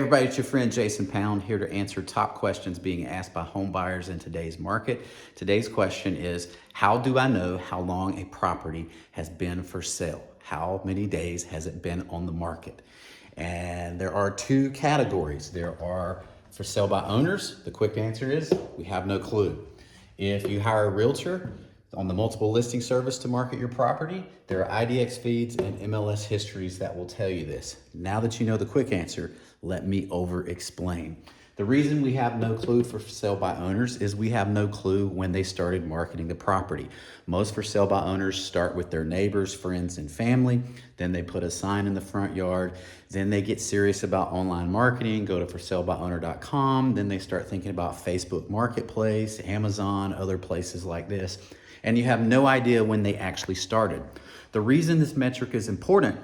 Everybody, it's your friend Jason Pound here to answer top questions being asked by home buyers in today's market. Today's question is, how do I know how long a property has been for sale? How many days has it been on the market? And there are two categories. There are for sale by owners. The quick answer is we have no clue. If you hire a realtor on the multiple listing service to market your property, there are IDX feeds and MLS histories that will tell you this. Now that you know the quick answer, let me over explain. The reason we have no clue for sale by owners is we have no clue when they started marketing the property. Most for sale by owners start with their neighbors, friends, and family. Then they put a sign in the front yard. Then they get serious about online marketing, go to forsalebyowner.com. Then they start thinking about Facebook Marketplace, Amazon, other places like this. And you have no idea when they actually started. The reason this metric is important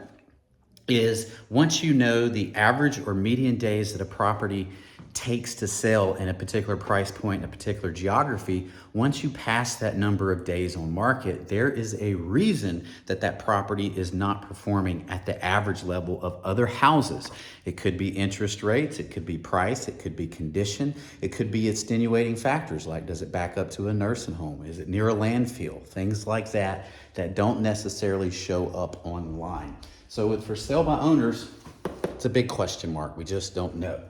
is once you know the average or median days that a property takes to sell in a particular price point in a particular geography, once you pass that number of days on market, there is a reason that that property is not performing at the average level of other houses. It could be interest rates, it could be price, it could be condition, it could be extenuating factors like does it back up to a nursing home, is it near a landfill, things like that that don't necessarily show up online. So with for sale by owners, it's a big question mark. We just don't know.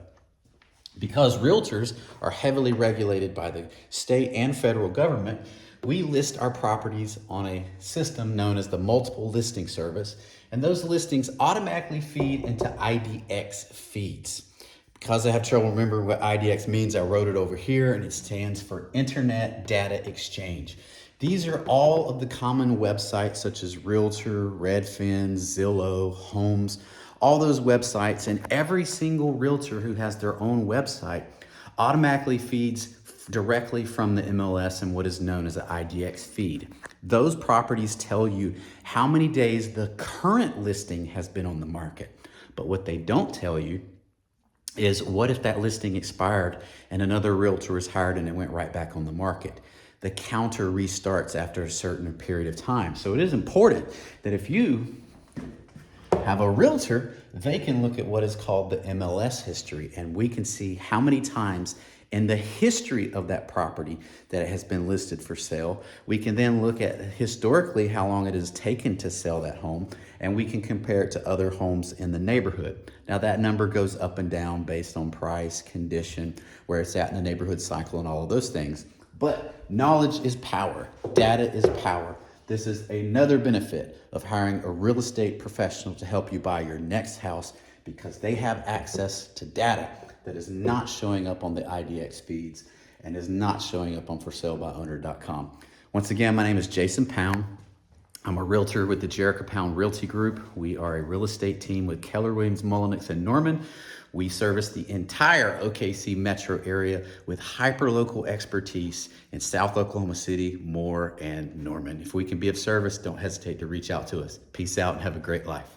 Because realtors are heavily regulated by the state and federal government, we list our properties on a system known as the multiple listing service, and those listings automatically feed into IDX feeds. Because I have trouble remembering what IDX means, I wrote it over here, and it stands for Internet Data Exchange. These are all of the common websites such as Realtor, Redfin, Zillow, Homes, all those websites, and every single realtor who has their own website automatically feeds directly from the MLS and what is known as an IDX feed. Those properties tell you how many days the current listing has been on the market. But what they don't tell you is what if that listing expired and another realtor is hired and it went right back on the market. The counter restarts after a certain period of time. So it is important that if you have a realtor, they can look at what is called the MLS history, and we can see how many times in the history of that property that it has been listed for sale. We can then look at historically how long it has taken to sell that home, and we can compare it to other homes in the neighborhood. Now that number goes up and down based on price, condition, where it's at in the neighborhood cycle and all of those things. But knowledge is power, data is power. This is another benefit of hiring a real estate professional to help you buy your next house because they have access to data that is not showing up on the IDX feeds and is not showing up on forsalebyowner.com. Once again, my name is Jason Pound. I'm a realtor with the Jerica Pound Realty Group. We are a real estate team with Keller Williams, Mullenix, and Norman. We service the entire OKC metro area with hyper-local expertise in South Oklahoma City, Moore, and Norman. If we can be of service, don't hesitate to reach out to us. Peace out and have a great life.